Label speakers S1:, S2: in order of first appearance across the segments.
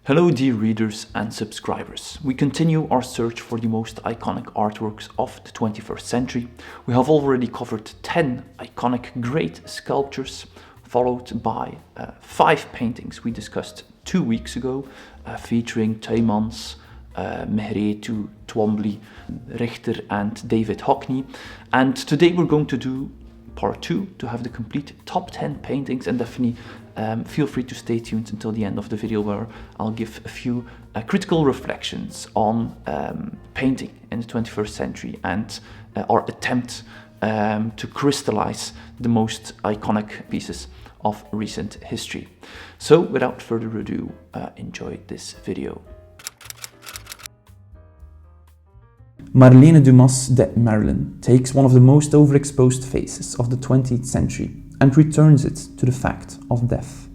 S1: Hello dear readers and subscribers. We continue our search for the most iconic artworks of the 21st century. We have already covered 10 iconic great sculptures, followed by 5 paintings we discussed 2 weeks ago, featuring Tuymans, Mehret to Twombly, Richter and David Hockney. And today we're going to do part 2 to have the complete top 10 paintings, and definitely feel free to stay tuned until the end of the video where I'll give a few critical reflections on painting in the 21st century and our attempt to crystallize the most iconic pieces of recent history. So without further ado, enjoy this video.
S2: Marlene Dumas' Dead Marilyn takes one of the most overexposed faces of the 20th century and returns it to the fact of death.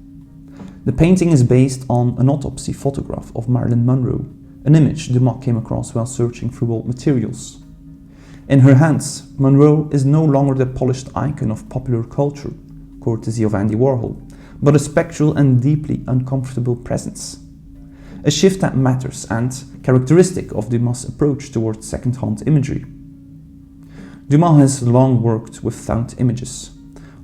S2: The painting is based on an autopsy photograph of Marilyn Monroe, an image Dumas came across while searching through old materials. In her hands, Monroe is no longer the polished icon of popular culture, courtesy of Andy Warhol, but a spectral and deeply uncomfortable presence. A shift that matters and characteristic of Dumas' approach towards second-hand imagery. Dumas has long worked with found images,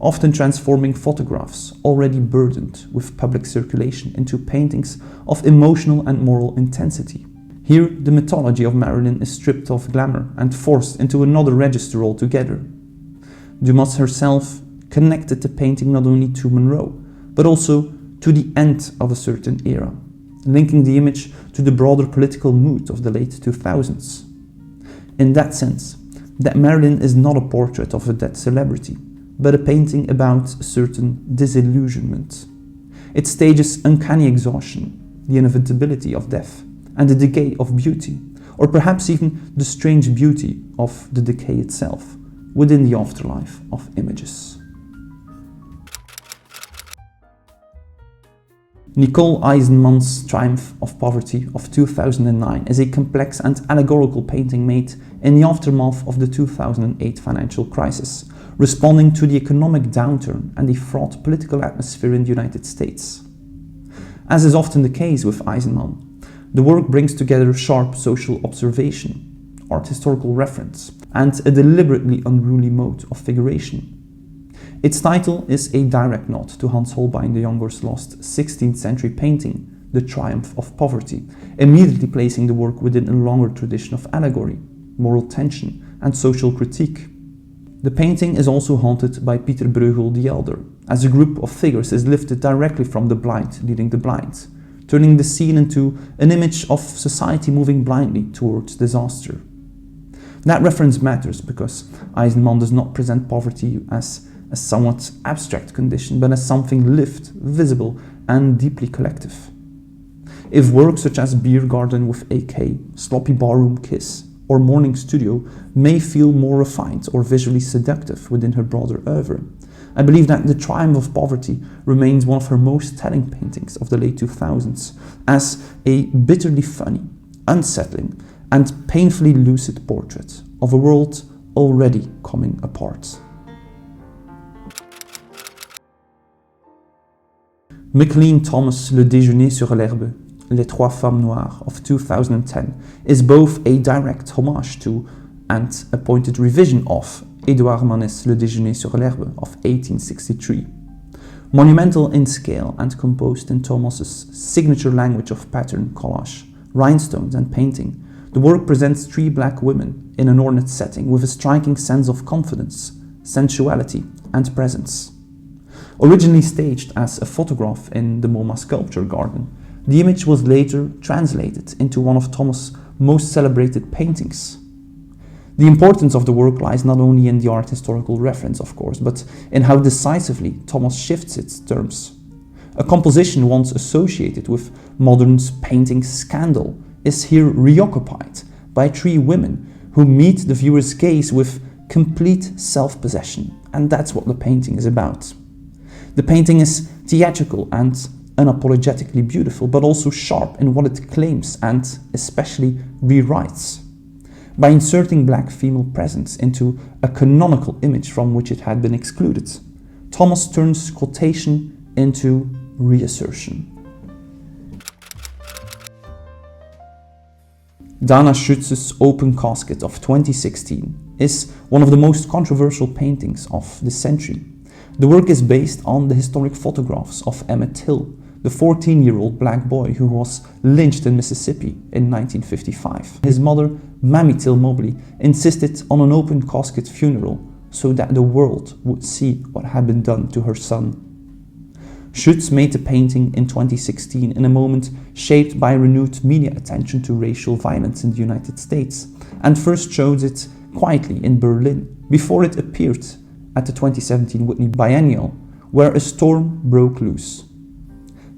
S2: often transforming photographs already burdened with public circulation into paintings of emotional and moral intensity. Here, the mythology of Marilyn is stripped of glamour and forced into another register altogether. Dumas herself connected the painting not only to Monroe, but also to the end of a certain era, linking the image to the broader political mood of the late 2000s. In that sense, Dead Marilyn is not a portrait of a dead celebrity, but a painting about a certain disillusionment. It stages uncanny exhaustion, the inevitability of death, and the decay of beauty, or perhaps even the strange beauty of the decay itself, within the afterlife of images. Nicole Eisenman's Triumph of Poverty of 2009 is a complex and allegorical painting made in the aftermath of the 2008 financial crisis, responding to the economic downturn and the fraught political atmosphere in the United States. As is often the case with Eisenman, the work brings together sharp social observation, art historical reference, and a deliberately unruly mode of figuration. Its title is a direct nod to Hans Holbein the Younger's lost 16th century painting, The Triumph of Poverty, immediately placing the work within a longer tradition of allegory, moral tension, and social critique. The painting is also haunted by Pieter Bruegel the Elder, as a group of figures is lifted directly from the blind leading the blind, turning the scene into an image of society moving blindly towards disaster. That reference matters because Eisenman does not present poverty as a somewhat abstract condition, but as something lived, visible, and deeply collective. If works such as Beer Garden with AK, Sloppy Barroom Kiss, or Morning Studio may feel more refined or visually seductive within her broader oeuvre, I believe that The Triumph of Poverty remains one of her most telling paintings of the late 2000s, as a bitterly funny, unsettling, and painfully lucid portrait of a world already coming apart. Mickalene Thomas' Le Déjeuner sur l'herbe, Les Trois Femmes Noires of 2010 is both a direct homage to and a pointed revision of Édouard Manet's Le Déjeuner sur l'herbe of 1863. Monumental in scale and composed in Thomas's signature language of pattern, collage, rhinestones and painting, the work presents 3 black women in an ornate setting with a striking sense of confidence, sensuality and presence. Originally staged as a photograph in the MoMA sculpture garden, the image was later translated into one of Thomas' most celebrated paintings. The importance of the work lies not only in the art historical reference, of course, but in how decisively Thomas shifts its terms. A composition once associated with modern painting scandal is here reoccupied by 3 women who meet the viewer's gaze with complete self-possession, and that's what the painting is about. The painting is theatrical and unapologetically beautiful, but also sharp in what it claims and especially rewrites. By inserting black female presence into a canonical image from which it had been excluded, Thomas turns quotation into reassertion. Dana Schutz's Open Casket of 2016 is one of the most controversial paintings of the century. The work is based on the historic photographs of Emmett Till, the 14-year-old black boy who was lynched in Mississippi in 1955. His mother, Mamie Till Mobley, insisted on an open casket funeral so that the world would see what had been done to her son. Schutz made the painting in 2016 in a moment shaped by renewed media attention to racial violence in the United States, and first showed it quietly in Berlin before it appeared at the 2017 Whitney Biennial, where a storm broke loose.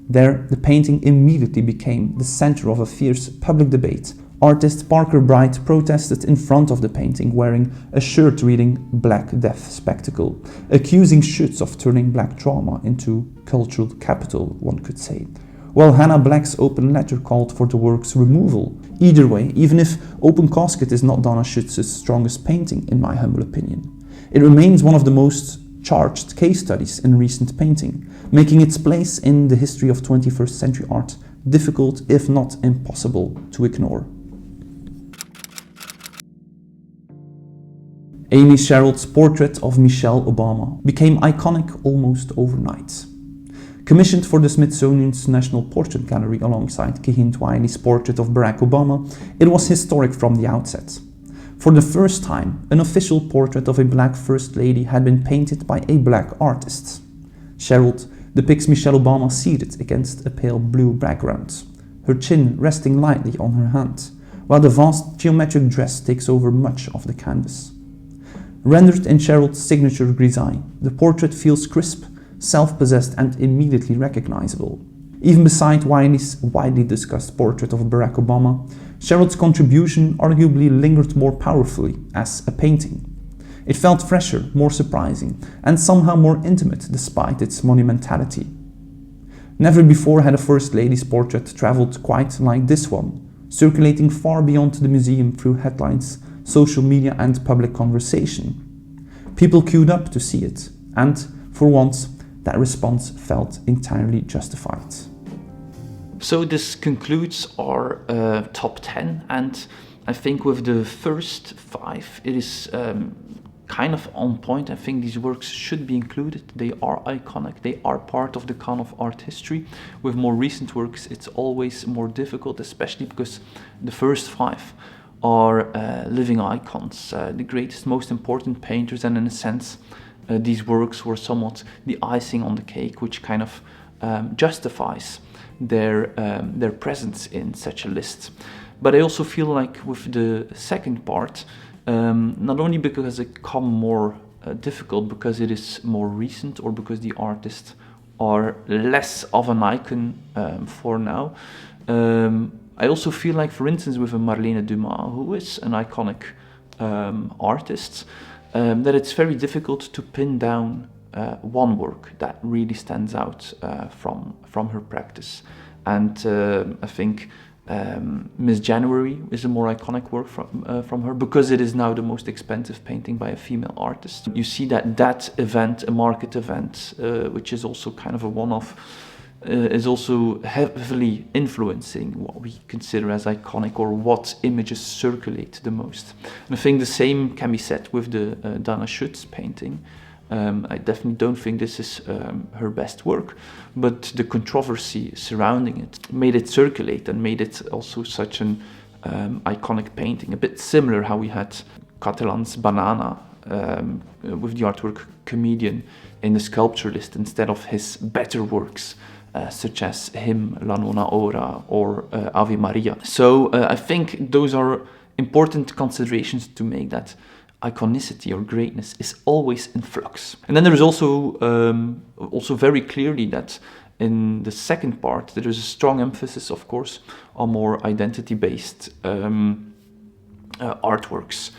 S2: There, the painting immediately became the center of a fierce public debate. Artist Parker Bright protested in front of the painting wearing a shirt reading Black Death Spectacle, accusing Schutz of turning black trauma into cultural capital, one could say, while Hannah Black's open letter called for the work's removal. Either way, even if Open Casket is not Dana Schutz's strongest painting, in my humble opinion, it remains one of the most charged case studies in recent painting, making its place in the history of 21st century art difficult, if not impossible, to ignore. Amy Sherald's portrait of Michelle Obama became iconic almost overnight. Commissioned for the Smithsonian's National Portrait Gallery alongside Ghent Wiley's portrait of Barack Obama, it was historic from the outset. For the first time, an official portrait of a black First Lady had been painted by a black artist. Sherald depicts Michelle Obama seated against a pale blue background, her chin resting lightly on her hand, while the vast geometric dress takes over much of the canvas. Rendered in Sherald's signature grisaille, the portrait feels crisp, self-possessed and immediately recognizable. Even beside Wiley's widely discussed portrait of Barack Obama, Sherald's contribution arguably lingered more powerfully as a painting. It felt fresher, more surprising, and somehow more intimate despite its monumentality. Never before had a First Lady's portrait travelled quite like this one, circulating far beyond the museum through headlines, social media and public conversation. People queued up to see it, and, for once, that response felt entirely justified.
S1: So this concludes our top 10, and I think with the first 5 it is kind of on point. I think these works should be included. They are iconic, they are part of the canon of art history. With more recent works it's always more difficult, especially because the first 5 are living icons, the greatest, most important painters, and in a sense these works were somewhat the icing on the cake, which kind of justifies their presence in such a list. But I also feel like with the second part, not only because it become more difficult because it is more recent or because the artists are less of an icon for now, I also feel like, for instance, with a Marlene Dumas, who is an iconic artist, that it's very difficult to pin down one work that really stands out from her practice. And I think Miss January is a more iconic work from her because it is now the most expensive painting by a female artist. You see that event, a market event, which is also kind of a one-off, is also heavily influencing what we consider as iconic or what images circulate the most. And I think the same can be said with the Dana Schutz painting. I definitely don't think this is her best work, but the controversy surrounding it made it circulate and made it also such an iconic painting. A bit similar how we had Catalan's Banana with the artwork Comedian in the sculpture list instead of his better works, such as Him, La Nona Ora or Ave Maria. So I think those are important considerations to make, that iconicity or greatness is always in flux. And then there is also very clearly that in the second part there is a strong emphasis, of course, on more identity-based artworks,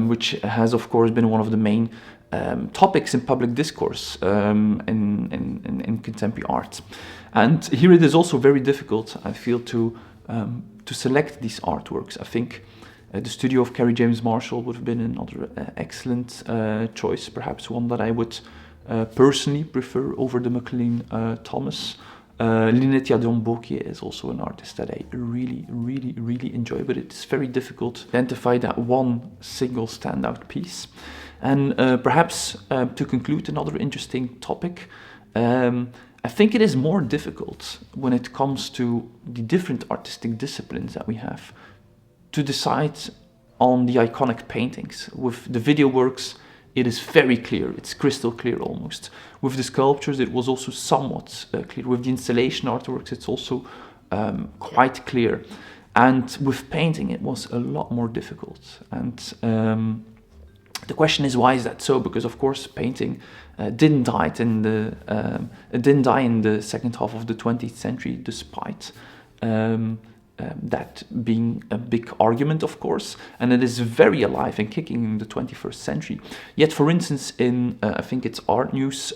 S1: which has of course been one of the main topics in public discourse in contemporary art. And here it is also very difficult, I feel, to select these artworks. I think the studio of Kerry James Marshall would have been another excellent choice, perhaps one that I would personally prefer over the Mickalene Thomas Linetia Dombokier is also an artist that I really enjoy, but it's very difficult to identify that one single standout piece. And perhaps to conclude, another interesting topic, I think it is more difficult when it comes to the different artistic disciplines that we have to decide on the iconic paintings. With the video works, it is very clear, it's crystal clear almost. With the sculptures, it was also somewhat clear. With the installation artworks, it's also quite clear. And with painting, it was a lot more difficult. And the question is, why is that so? Because of course, painting didn't die in the second half of the 20th century, despite that being a big argument, of course, and it is very alive and kicking in the 21st century. Yet, for instance, in I think it's Art News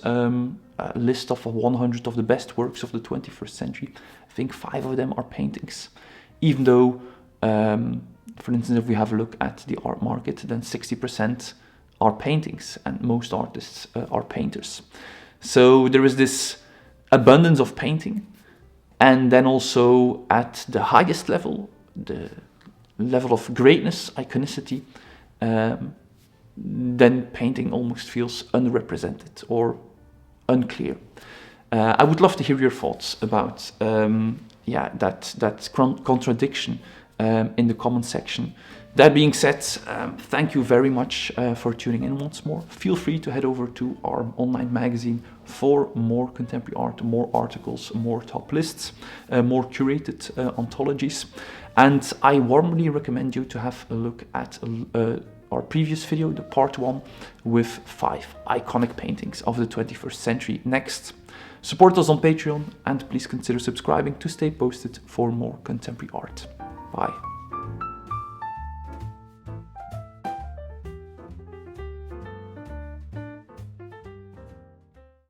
S1: list of 100 of the best works of the 21st century, I think 5 of them are paintings. Even though, for instance, if we have a look at the art market, then 60% are paintings, and most artists are painters. So there is this abundance of painting. And then also at the highest level, the level of greatness, iconicity, then painting almost feels unrepresented or unclear. I would love to hear your thoughts about that contradiction in the comment section. That being said, thank you very much for tuning in once more. Feel free to head over to our online magazine for more contemporary art, more articles, more top lists, more curated anthologies. And I warmly recommend you to have a look at our previous video, the part 1, with 5 iconic paintings of the 21st century. Next, support us on Patreon and please consider subscribing to stay posted for more contemporary art. Bye.